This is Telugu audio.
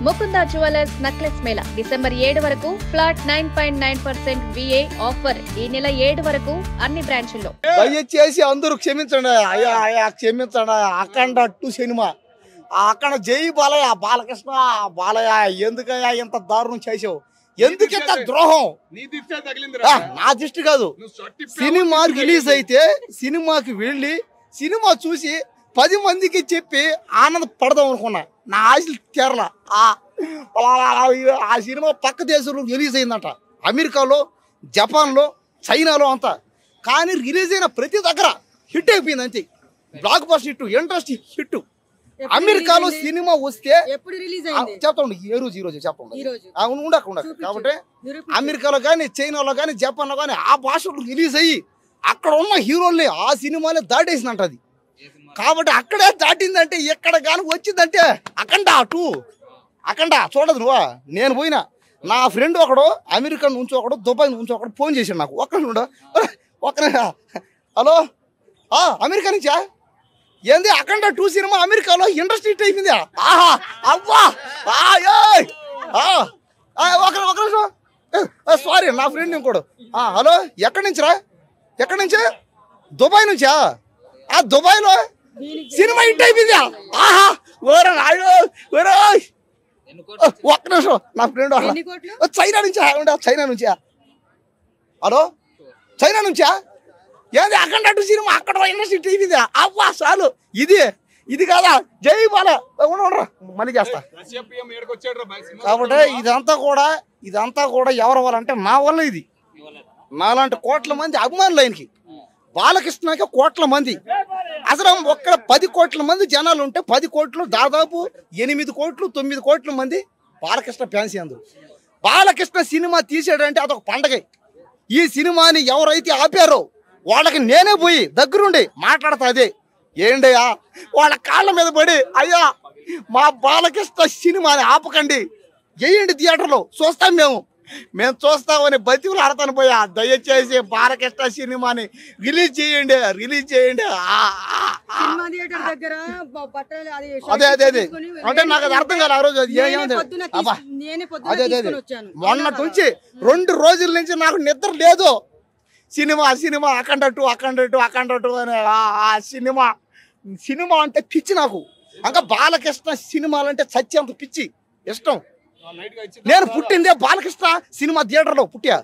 Mukunda jewellers necklace Mela December 7 వరకు ఫ్లాట్ 9.9% VA ఆఫర్ ఈ నెల 7 వరకు అన్ని బ్రాంచ్ల్లో. దయచేసి అందరూ క్షమించండి అయ్యా క్షమించండి. అఖండ 2 సినిమా అక్కడ జై బాలయ్య బాలకృష్ణ బాలయ్య ఎందుకయ్యా ఇంత దారుణం చేసావు? ఎందుకంత ద్రోహం? నా దిష్టి కాదు. సినిమా రిలీజ్ అయితే సినిమాకి వెళ్ళి సినిమా చూసి 10 మందికి చెప్పి ఆనంద పడదాం అనుకున్నా. నా ఆశలు తీరలా. ఆ సినిమా పక్క దేశంలో రిలీజ్ అయిందంట, అమెరికాలో, జపాన్లో, చైనాలో అంతా. కానీ రిలీజ్ అయిన ప్రతి దగ్గర హిట్ అయిపోయింది అంతే. Block buster hit, interest hit. అమెరికాలో సినిమా వస్తే చెప్తాండి ఈ రోజు చెప్పండి ఉండకుండా. కాబట్టి అమెరికాలో కానీ, చైనాలో కానీ, జపాన్లో కానీ ఆ భాషలో రిలీజ్ అయ్యి అక్కడ ఉన్న హీరోల్ని ఆ సినిమాలే దాటేసిందంట అది. కాబట్టి అక్కడే దాటిందంటే ఎక్కడ కానీ వచ్చిందంటే అఖండ 2 అఖండ చూడదు నువ్వా. నేను పోయినా, నా ఫ్రెండ్ ఒకడు అమెరికా నుంచి ఒకడు, దుబాయ్ నుంచి ఒకడు ఫోన్ చేశాడు నాకు. ఒక్క హలో అమెరికా నుంచా? ఏంది అఖండ 2 సినిమా అమెరికాలో ఇండస్ట్రీ హిట్ అయిపోయింది. ఆహా అవ్వా ఒక నిమిషం సారీ నా ఫ్రెండ్ ఇంకోడు. హలో ఎక్కడి నుంచిరా? ఎక్కడి నుంచి? దుబాయ్ నుంచా? దుబాయ్లో సినిమా హిట్ అయిపోయింది. ఆహా ఒక్క నిమిషం నా ఫ్రెండ్ చైనా నుంచా? చైనా నుంచా? హలో చైనా నుంచా? ఏంది అఖండ 2 సినిమా అక్కడ ఇండస్ట్రీ హిట్ అయిపోయింది. అవ్వా చాలు. ఇది కాదా జై బాల మళ్ళీ చేస్తా. కాబట్టి ఇదంతా కూడా ఎవరి వల్ల అంటే నా వల్ల. ఇది నాలాంటి కోట్ల మంది అభిమానులు ఆయనకి. బాలకృష్ణకి కోట్ల మంది. అసలు ఒక్కడ 10 కోట్ల మంది జనాలు ఉంటే 10 కోట్లు దాదాపు 8 కోట్లు 9 కోట్ల మంది బాలకృష్ణ ఫ్యాన్స్. అందరూ బాలకృష్ణ సినిమా తీసాడంటే అదొక పండగ. ఈ సినిమాని ఎవరైతే ఆపారో వాళ్ళకి నేనే పోయి దగ్గరుండి మాట్లాడతా. అదే ఏంటయ్యా వాళ్ళ కాళ్ళ మీద పడి అయ్యా మా బాలకృష్ణ సినిమాని ఆపకండి, వేయండి థియేటర్లో చూస్తాం మేము చూస్తామని బతికులు ఆడతాను పోయా. దయచేసి బాలకృష్ణ సినిమాని రిలీజ్ చేయండి. అదే అంటే నాకు అది అర్థం కాదు. ఆ రోజు అదే మొన్నటి నుంచి 2 రోజుల నుంచి నాకు నిద్ర లేదు. సినిమా అఖండ 2 అని ఆ సినిమా అంటే పిచ్చి నాకు. ఇంకా బాలకృష్ణ సినిమాలంటే సత్యంత పిచ్చి ఇష్టం. నేను పుట్టిందే బాలకృష్ణ సినిమా థియేటర్లో పుట్టా.